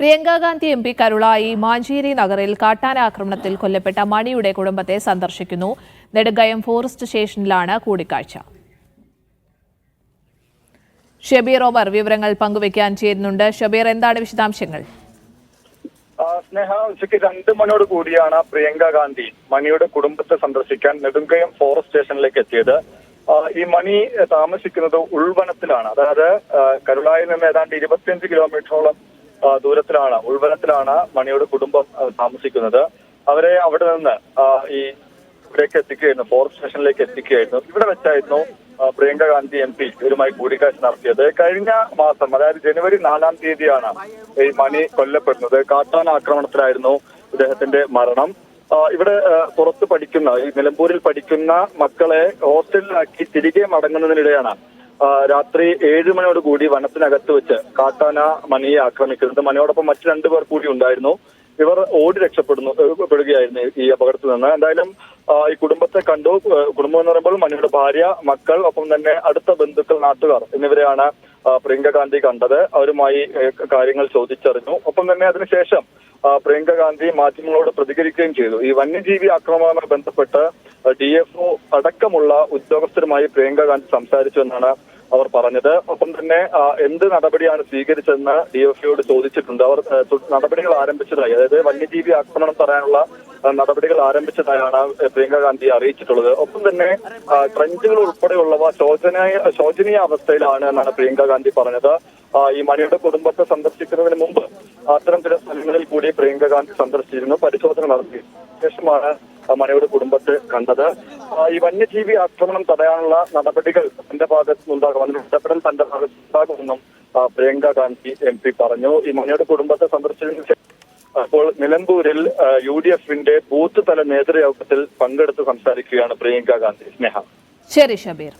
Priyanka Gandhi M P Karulai Mancheri നഗറിൽ കാട്ടാന ആക്രമണത്തിൽ കൊല്ലപ്പെട്ട മണിയുടെ കുടുംബത്തെ സന്ദർശിക്കുന്നു. നെടുങ്കയം ഫോറസ്റ്റ് സ്റ്റേഷനിലാണ് കൂടിക്കാഴ്ച. ഷബീർ ഒമർ വിവരങ്ങൾ പങ്കുവയ്ക്കാൻ ചേരുന്നുണ്ട്. ഷബീർ, എന്താണ് വിശദാംശങ്ങൾ? സ്നേഹ, ഉച്ചയ്ക്ക് 2 മണിയോട് കൂടിയാണ് പ്രിയങ്ക ഗാന്ധി മണിയുടെ കുടുംബത്തെ സന്ദർശിക്കാൻ നെടുങ്കയം ഫോറസ്റ്റ് സ്റ്റേഷനിലേക്ക് എത്തിയത്. ഈ മണി താമസിക്കുന്നത് ഉൾവനത്തിലാണ്. അതായത് കരുളായിൽ നിന്ന് ഏതാണ്ട് 25 കിലോമീറ്ററോളം ദൂരത്തിലാണ്, ഉൾവനത്തിലാണ് മണിയുടെ കുടുംബം താമസിക്കുന്നത്. അവരെ അവിടെ നിന്ന് ഇവിടേക്ക് എത്തിക്കുകയായിരുന്നു, ഫോറസ്റ്റ് സ്റ്റേഷനിലേക്ക് എത്തിക്കുകയായിരുന്നു. ഇവിടെ വെച്ചായിരുന്നു പ്രിയങ്ക ഗാന്ധി എം പി ഇവരുമായി കൂടിക്കാഴ്ച നടത്തിയത്. കഴിഞ്ഞ മാസം, അതായത് ജനുവരി 4-ാം തീയതിയാണ് ഈ മണി കൊല്ലപ്പെടുന്നത്. കാട്ടാന ആക്രമണത്തിലായിരുന്നു ഇദ്ദേഹത്തിന്റെ മരണം. ഇവിടെ പുറത്ത് പഠിക്കുന്ന, ഈ നിലമ്പൂരിൽ പഠിക്കുന്ന മക്കളെ ഹോസ്റ്റലിലാക്കി തിരികെ മടങ്ങുന്നതിനിടെയാണ് രാത്രി 7 മണിയോട് കൂടി വനത്തിനകത്ത് വെച്ച് കാട്ടാന മണിയെ ആക്രമിക്കുന്നത്. മണിയോടൊപ്പം മറ്റു 2 പേർ കൂടി ഉണ്ടായിരുന്നു. ഇവർ ഓടി രക്ഷപ്പെടുകയായിരുന്നു ഈ അപകടത്തിൽ നിന്ന്. എന്തായാലും ഈ കുടുംബത്തെ കണ്ടു. കുടുംബം എന്ന് പറയുമ്പോൾ മണിയുടെ ഭാര്യ, മക്കൾ, ഒപ്പം തന്നെ അടുത്ത ബന്ധുക്കൾ, നാട്ടുകാർ എന്നിവരെയാണ് പ്രിയങ്ക ഗാന്ധി കണ്ടത്. അവരുമായി കാര്യങ്ങൾ ചോദിച്ചറിഞ്ഞു. ഒപ്പം തന്നെ അതിനുശേഷം പ്രിയങ്ക ഗാന്ധി മാധ്യമങ്ങളോട് പ്രതികരിക്കുകയും ചെയ്തു. ഈ വന്യജീവി ആക്രമണവുമായി ബന്ധപ്പെട്ട് DFO അടക്കമുള്ള ഉദ്യോഗസ്ഥരുമായി പ്രിയങ്ക ഗാന്ധി സംസാരിച്ചു എന്നാണ് അവർ പറഞ്ഞത്. ഒപ്പം തന്നെ എന്ത് നടപടിയാണ് സ്വീകരിച്ചതെന്ന് DFOയോട് ചോദിച്ചിട്ടുണ്ട്. അവർ നടപടികൾ ആരംഭിച്ചതായി, അതായത് വന്യജീവി ആക്രമണം തടയാനുള്ള നടപടികൾ ആരംഭിച്ചതായാണ് പ്രിയങ്ക ഗാന്ധി അറിയിച്ചിട്ടുള്ളത്. ഒപ്പം തന്നെ ട്രഞ്ചുകൾ ഉൾപ്പെടെയുള്ളവ ശോചനീയ അവസ്ഥയിലാണ് എന്നാണ് പ്രിയങ്ക ഗാന്ധി പറഞ്ഞത്. ഈ മണിയുടെ കുടുംബത്തെ സന്ദർശിക്കുന്നതിന് മുമ്പ് അത്തരം ചില സ്ഥലങ്ങളിൽ കൂടി പ്രിയങ്ക ഗാന്ധി സന്ദർശിച്ചിരുന്നു, പരിശോധന നടത്തി. ശേഷമാണ് മണിയുടെ കുടുംബത്തെ കണ്ടത്. ഈ വന്യജീവി ആക്രമണം തടയാനുള്ള നടപടികൾ തന്റെ ഭാഗത്തുനിന്നുണ്ടാകും, അതിന് ഇടപെടൽ തന്റെ ഭാഗത്തുനിന്നുണ്ടാകുമെന്നും പ്രിയങ്ക ഗാന്ധി MP പറഞ്ഞു. ഈ മണിയുടെ കുടുംബത്തെ സന്ദർശിച്ചതിന് ശേഷം അപ്പോൾ നിലമ്പൂരിൽ UDF-ന്റെ ബൂത്ത് തല നേതൃയോഗത്തിൽ പങ്കെടുത്ത് സംസാരിക്കുകയാണ് പ്രിയങ്ക ഗാന്ധി. സ്നേഹ. ശരി ഷബീർ.